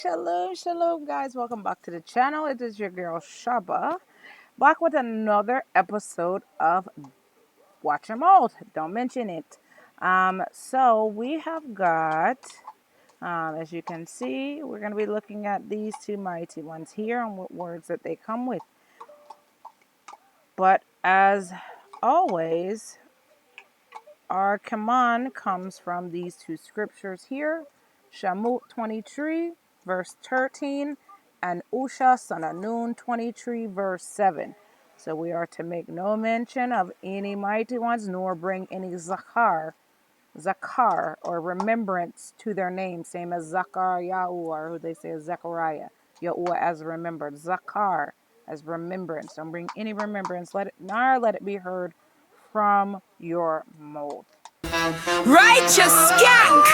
Shalom, shalom, guys. Welcome back to the channel. It is your girl Shaba, back with another episode of YaHUaH. Don't mention it. So we have got, as you can see, we're going to be looking at these two mighty ones here and what words that they come with. But as always, our command comes from these two scriptures here, Shamut 23, verse 13, and Usha son of Nun 23, verse 7. So we are to make no mention of any mighty ones, nor bring any zakar, or remembrance to their name, same as YaHUaH, or who they say is Zechariah. YaHUaH as remembered, zakar as remembrance. Don't bring any remembrance, let it be heard from your mouth. Righteous skank!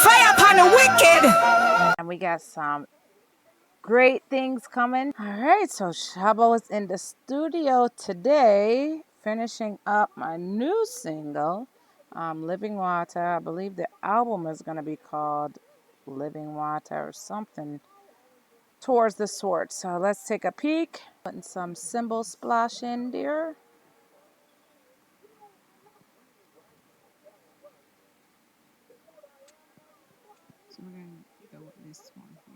Fire upon the wicked! And we got some great things coming. Alright, so Shaba was in the studio today, finishing up my new single, Living Water. I believe the album is going to be called Living Water or something towards the sort. So let's take a peek. Putting some cymbal splash in there. So we're going to go with this one here.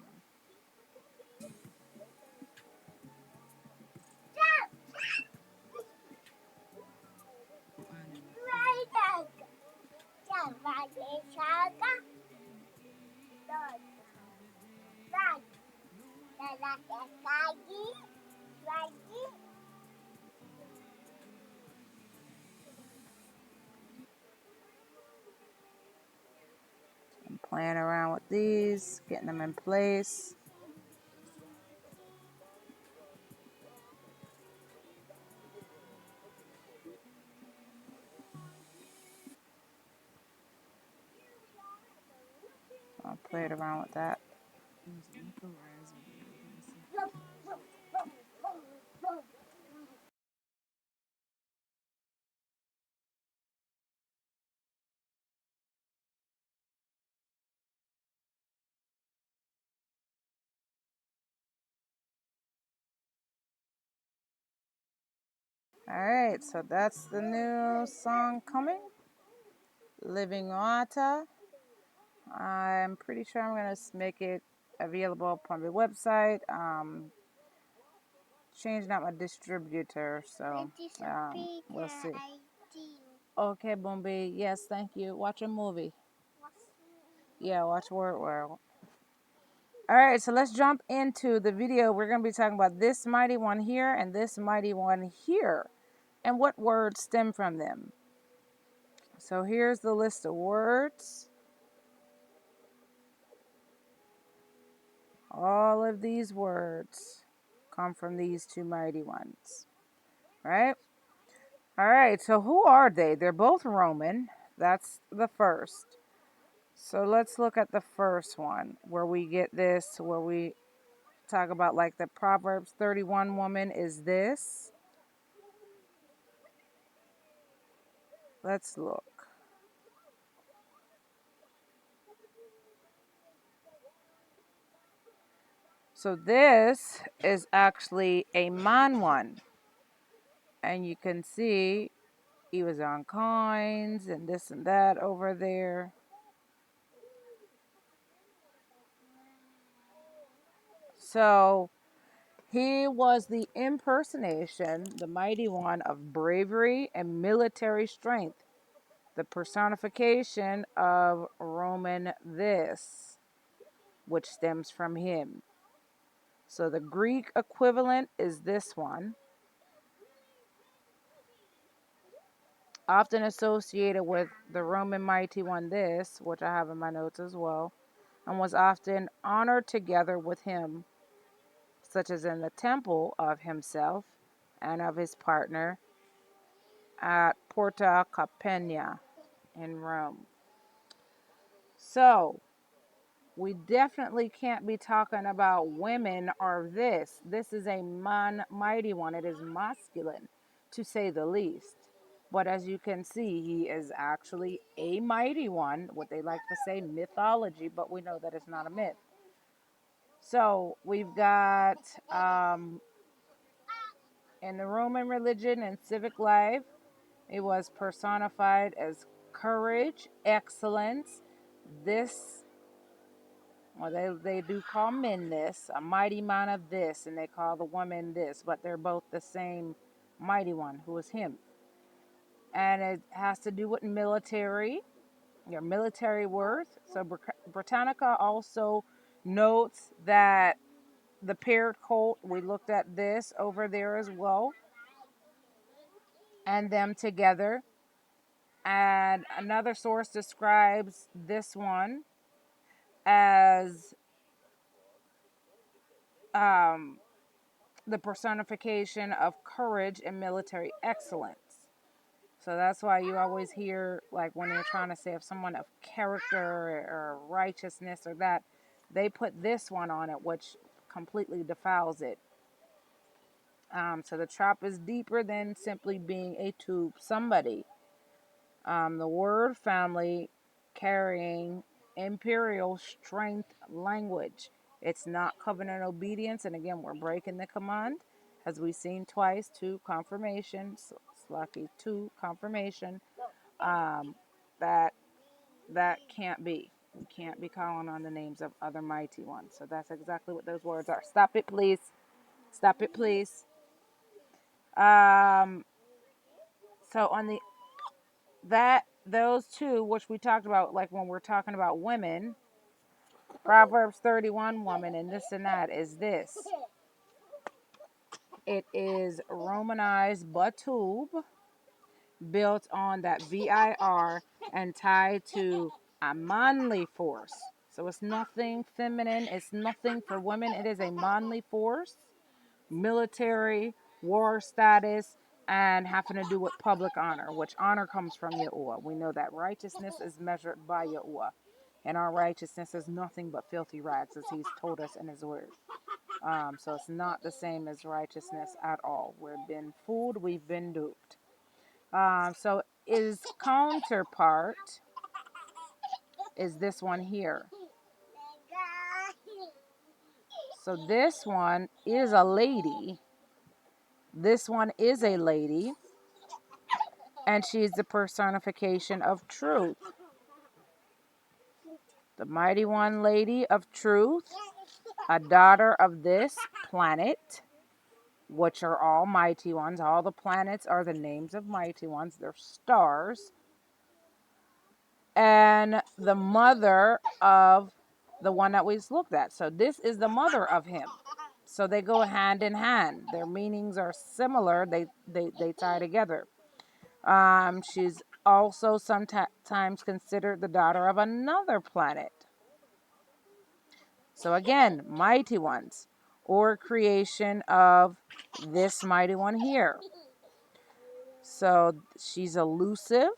I'm playing around with these, getting them in place. I'll play it around with that. Alright, so that's the new song coming. Living Water. I'm pretty sure I'm going to make it available upon the website. Changing out my distributor, so we'll see. Okay, Boombi. Yes, thank you. Watch a movie. Yeah, watch YaHUaH. Alright, so let's jump into the video. We're going to be talking about this mighty one here and this mighty one here, and what words stem from them. So here's the list of words. All of these words come from these two mighty ones, right? All right, so who are they? They're both Roman. That's the first. So let's look at the first one where we get this, where we talk about like the Proverbs 31 woman is this. Let's look. So this is actually a man one. And you can see he was on coins and this and that over there. So he was the impersonation, the mighty one of bravery and military strength, the personification of Roman this, which stems from him. So the Greek equivalent is this one, often associated with the Roman mighty one this, which I have in my notes as well, and was often honored together with him, such as in the temple of himself and of his partner at Porta Capena in Rome. So we definitely can't be talking about women or this. This is a man mighty one. It is masculine, to say the least. But as you can see, he is actually a mighty one, what they like to say mythology, but we know that it's not a myth. So we've got in the Roman religion and civic life, it was personified as courage, excellence. This, well, they do call men this, a mighty man of this, and they call the woman this, but they're both the same mighty one, who is him. And it has to do with military, your military worth. So Britannica also notes that the paired colt, we looked at this over there as well, and them together. And another source describes this one as the personification of courage and military excellence. So that's why you always hear, like when you're trying to say of someone of character or righteousness or that, they put this one on it, which completely defiles it. So the trap is deeper than simply being a tube somebody. The word family carrying imperial strength language. It's not covenant obedience. And again, we're breaking the command. As we've seen twice, two confirmation, lucky two confirmation, that can't be. We can't be calling on the names of other mighty ones. So that's exactly what those words are. Stop it, please. Stop it, please. So on those two, which we talked about, like when we're talking about women, Proverbs 31 woman and this and that is this. It is Romanized batub, built on that VIR and tied to a manly force. So it's nothing feminine. It's nothing for women. It is a manly force, military, war status, and having to do with public honor, which honor comes from YaHUaH. We know that righteousness is measured by YaHUaH. And our righteousness is nothing but filthy rags, as he's told us in his word. So it's not the same as righteousness at all. We've been fooled. We've been duped. So his counterpart is this one here. So this one is a lady. This one is a lady. And she's the personification of truth. The mighty one lady of truth, a daughter of this planet, which are all mighty ones. All the planets are the names of mighty ones. They're stars. And the mother of the one that we just looked at. So this is the mother of him. So they go hand in hand. Their meanings are similar. They tie together. She's also sometimes considered the daughter of another planet. So again, mighty ones, or creation of this mighty one here. So she's elusive,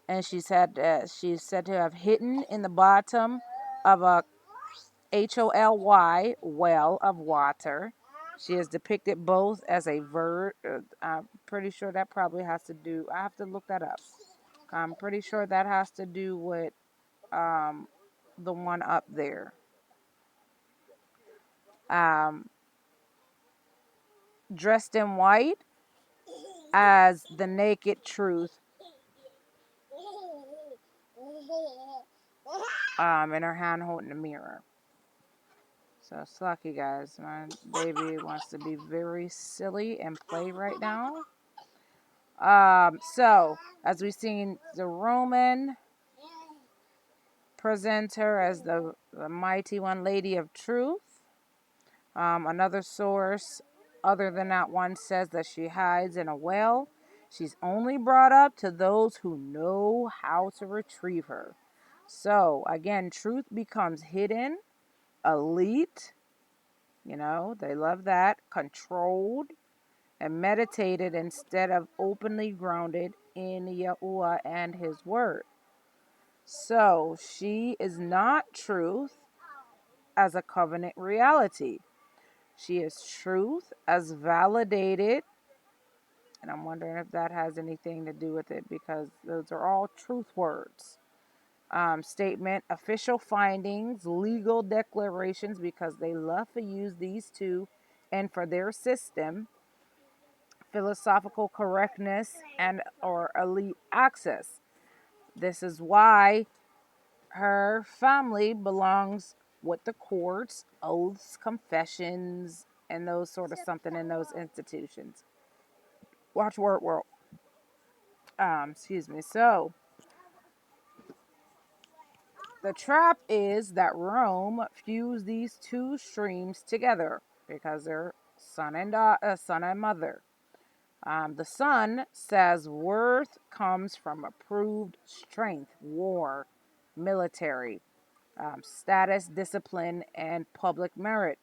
and she's said to have hidden in the bottom of a HOLY well of water. She is depicted both as a bird. I'm pretty sure that probably has to do. I have to look that up. I'm pretty sure that has to do with the one up there. Dressed in white as the naked truth. In her hand holding a mirror. So it's lucky, guys. My baby wants to be very silly and play right now. So as we've seen, the Roman presents her as the mighty one, lady of truth. Another source, other than that one, says that she hides in a well. She's only brought up to those who know how to retrieve her. So again, truth becomes hidden, elite. You know, they love that. Controlled and meditated instead of openly grounded in YaHUaH and his word. So she is not truth as a covenant reality. She is truth as validated. And I'm wondering if that has anything to do with it, because those are all truth words. statement, official findings, legal declarations, because they love to use these two and for their system, philosophical correctness, and or elite access. This is why her family belongs with the courts, oaths, confessions, and those sort of something in those institutions. Watch word world. Excuse me. So the trap is that Rome fused these two streams together because they're son and mother. The son says worth comes from approved strength, war, military, status, discipline, and public merit.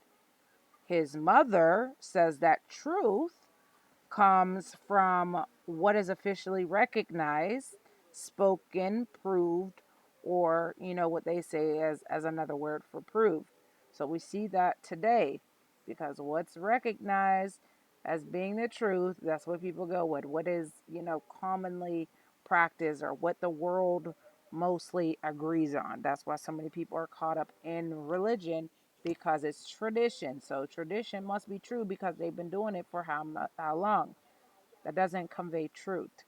His mother says that truth comes from what is officially recognized, spoken, proved, or what they say as another word for proved. So we see that today because what's recognized as being the truth, that's what people go with. What is commonly practiced or what the world mostly agrees on. That's why so many people are caught up in religion because it's tradition. So tradition must be true because they've been doing it for how long. That doesn't convey truth.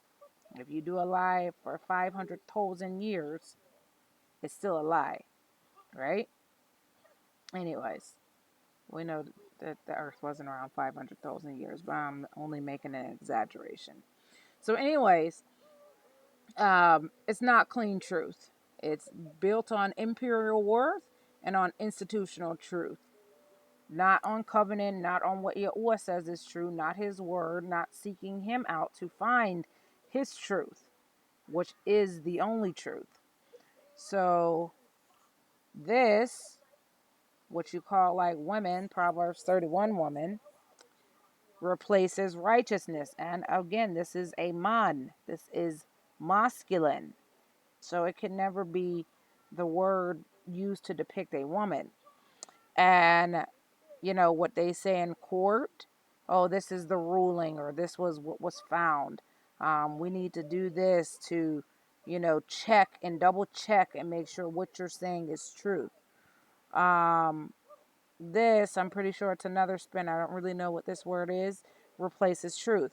If you do a lie for 500,000 years, it's still a lie, right? Anyways, we know that the earth wasn't around 500,000 years, but I'm only making an exaggeration. So anyways, it's not clean truth. It's built on imperial worth and on institutional truth. Not on covenant, not on what YaHUaH says is true, not his word, not seeking him out to find his truth, which is the only truth. So this, what you call like women, Proverbs 31 woman, replaces righteousness. And again, this is a man. This is masculine. So it can never be the word used to depict a woman. And what they say in court, oh, this is the ruling, or this was what was found. We need to do this to check and double check and make sure what you're saying is true. This, I'm pretty sure it's another spin, I don't really know what this word is, replaces truth.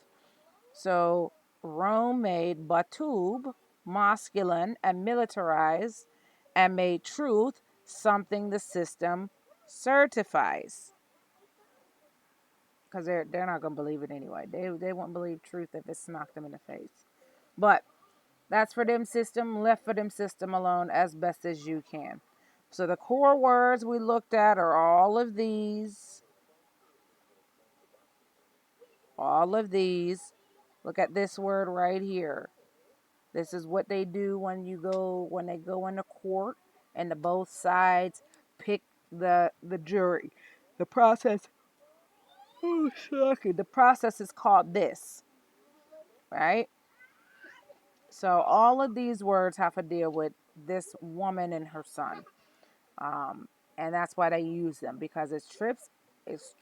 So Rome made batub masculine and militarized and made truth something the system certifies, because they're not gonna believe it anyway. They won't believe truth if it smacked them in the face. But that's for them system, left for them system alone as best as you can. So the core words we looked at are all of these. All of these. Look at this word right here. This is what they do when they go into court and the both sides pick the jury. The process, oh, sorry. The process is called this, right? So all of these words have to deal with this woman and her son. And that's why they use them, because it's tricks, it's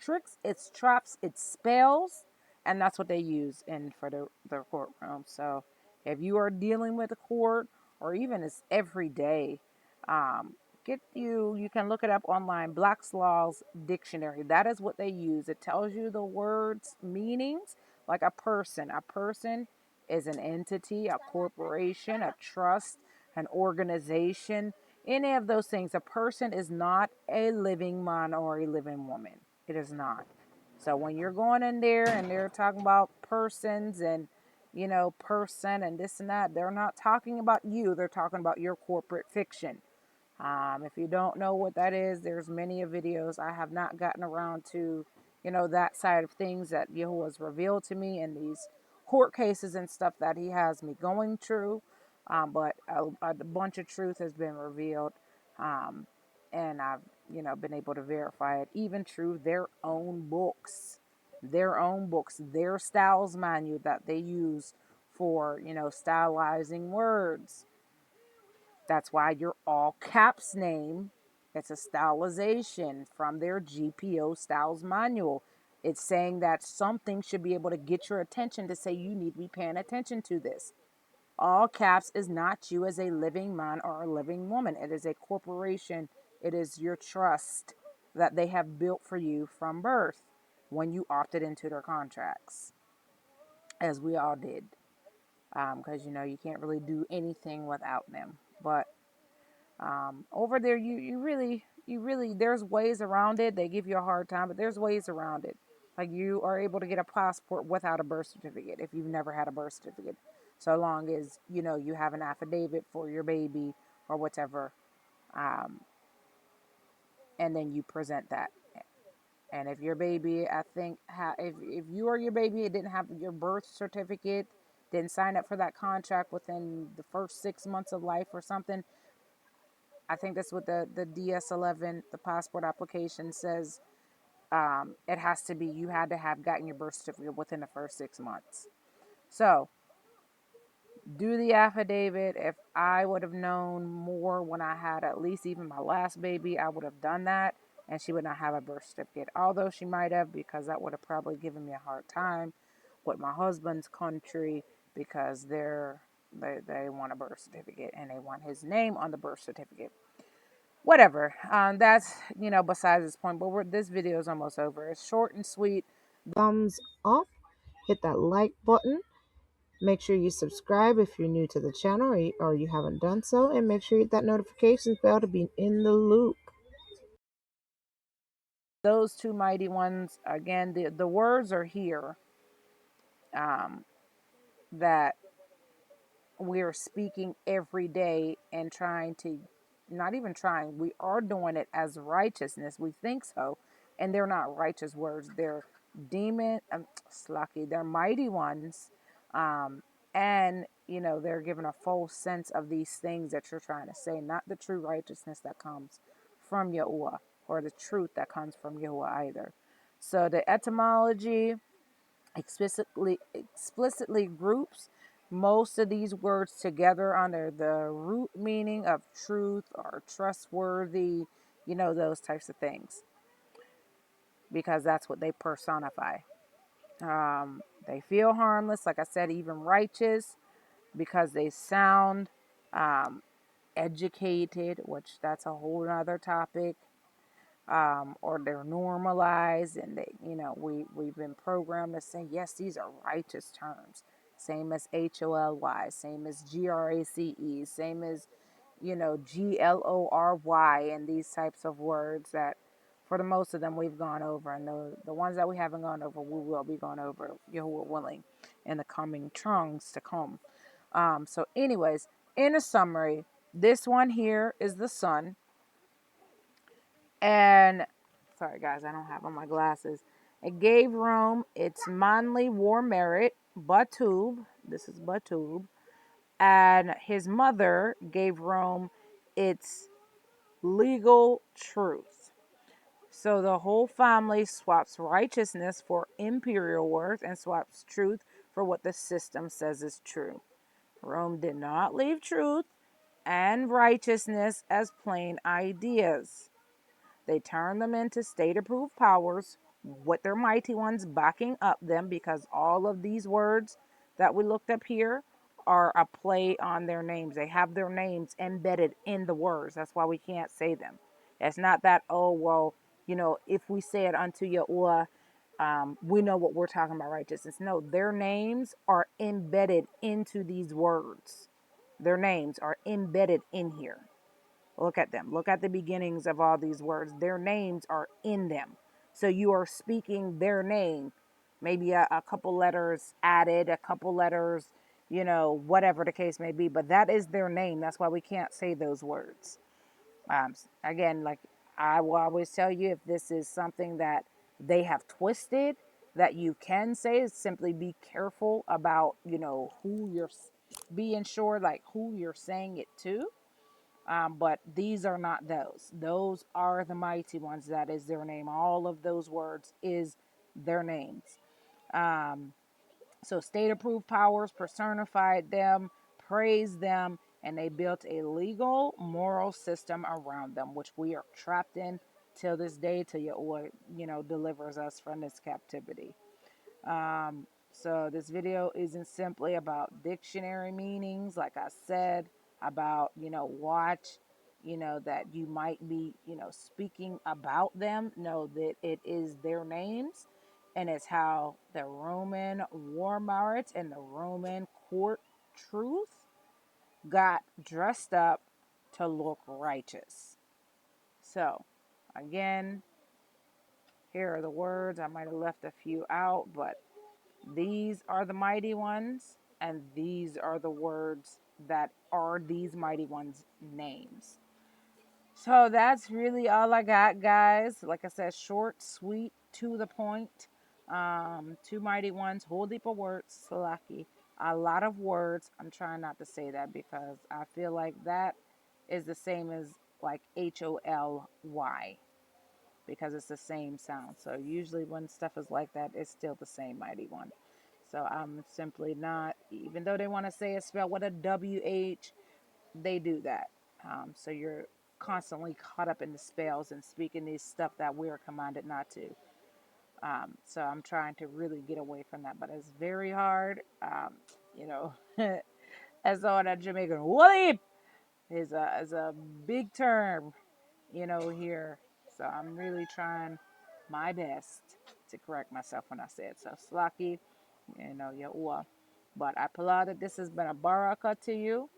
traps, it's spells, and that's what they use in for the courtroom. So if you are dealing with a court, or even it's every day, you can look it up online. Black's Law's Dictionary. That is what they use. It tells you the words meanings, like a person. A person is an entity, a corporation, a trust, an organization, any of those things. A person is not a living man or a living woman. It is not. So when you're going in there and they're talking about persons and person and this and that, they're not talking about you. They're talking about your corporate fiction. If you don't know what that is, there's many videos. I have not gotten around to that side of things that YaHUaH has revealed to me in these court cases and stuff that he has me going through. But a bunch of truth has been revealed, and I've been able to verify it even through their own books, their styles manual that they use for stylizing words. That's why your all caps name, it's a stylization from their GPO styles manual. It's saying that something should be able to get your attention to say you need to be paying attention to this. All caps is not you as a living man or a living woman. It is a corporation. It is your trust that they have built for you from birth when you opted into their contracts, as we all did. Because, you can't really do anything without them. But over there, you really, there's ways around it. They give you a hard time, but there's ways around it. Like, you are able to get a passport without a birth certificate if you've never had a birth certificate, so long as you have an affidavit for your baby or whatever, um, and then you present that. And if your baby, I think, if you or your baby didn't have your birth certificate, didn't sign up for that contract within the first 6 months of life or something, I think that's what the DS11, the passport application says. It has to be, you had to have gotten your birth certificate within the first 6 months. So do the affidavit. If I would have known more when I had at least even my last baby, I would have done that, and she would not have a birth certificate. Although she might have, because that would have probably given me a hard time with my husband's country, because they want a birth certificate and they want his name on the birth certificate. Whatever. That's besides this point. But this video is almost over. It's short and sweet. Thumbs up. Hit that like button. Make sure you subscribe if you're new to the channel or you haven't done so, and make sure you hit that notifications bell to be in the loop. Those two mighty ones, again, the words are here, that we're speaking every day and trying to, not even trying, we are doing it as righteousness. We think so, and they're not righteous words. They're they're mighty ones, and they're given a full sense of these things that you're trying to say, not the true righteousness that comes from YaHUaH, or the truth that comes from YaHUaH either. So the etymology explicitly groups most of these words together under the root meaning of truth or trustworthy, those types of things, because that's what they personify. They feel harmless, like I said, even righteous, because they sound educated, which that's a whole other topic. Or they're normalized, and we've been programmed to say, yes, these are righteous terms, same as HOLY, same as GRACE, same as GLORY, and these types of words that for the most of them we've gone over, and the ones that we haven't gone over, we will be going over, Yahuwah willing, in the coming trunks to come. So anyways, in a summary, this one here is the sun. And sorry guys, I don't have on my glasses. It gave Rome its manly war merit, Batub. This is Batub. And his mother gave Rome its legal truth. So the whole family swaps righteousness for imperial worth and swaps truth for what the system says is true. Rome did not leave truth and righteousness as plain ideas. They turn them into state-approved powers with their mighty ones backing up them, because all of these words that we looked up here are a play on their names. They have their names embedded in the words. That's why we can't say them. It's not that, oh, well, if we say it unto YaHUaH, we know what we're talking about, righteousness. No, their names are embedded into these words. Their names are embedded in here. Look at them. Look at the beginnings of all these words. Their names are in them. So you are speaking their name. Maybe a couple letters added, a couple letters, whatever the case may be. But that is their name. That's why we can't say those words. Again, like I will always tell you, if this is something that they have twisted, that you can say, simply be careful about, who you're being sure, like who you're saying it to. But these are not those. Those are the mighty ones. That is their name. All of those words is their names. So state-approved powers personified them, praised them, and they built a legal, moral system around them, which we are trapped in till this day, till YaHUaH, delivers us from this captivity. So this video isn't simply about dictionary meanings, like I said, about, watch, that you might be, speaking about them. No, that it is their names, and it's how the Roman war mariots and the Roman court truth got dressed up to look righteous. So, again, here are the words. I might have left a few out, but these are the mighty ones, and these are the words that are these mighty ones' names. So that's really all I got, guys. Like I said, short, sweet, to the point. Two mighty ones, whole heap of words, Salaki. A lot of words. I'm trying not to say that because I feel like that is the same as like HOLY because it's the same sound. So usually when stuff is like that, it's still the same mighty one. So I'm simply not, even though they want to say it's spelled with a WH, they do that. So you're constantly caught up in the spells and speaking these stuff that we're commanded not to. So I'm trying to really get away from that, but it's very hard. You know, as though that Jamaican whoop is a big term, here. So I'm really trying my best to correct myself when I say it. So Slaki, YaHUaH. But I applaud that this has been a baraka to you.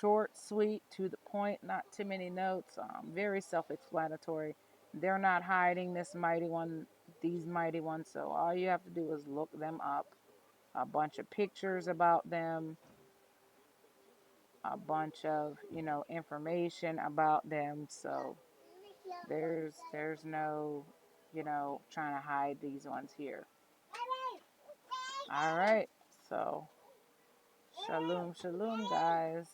Short, sweet, to the point, not too many notes. Very self-explanatory. They're not hiding this mighty one, these mighty ones. So all you have to do is look them up. A bunch of pictures about them, a bunch of information about them. So there's no trying to hide these ones here. All right, so shalom, guys.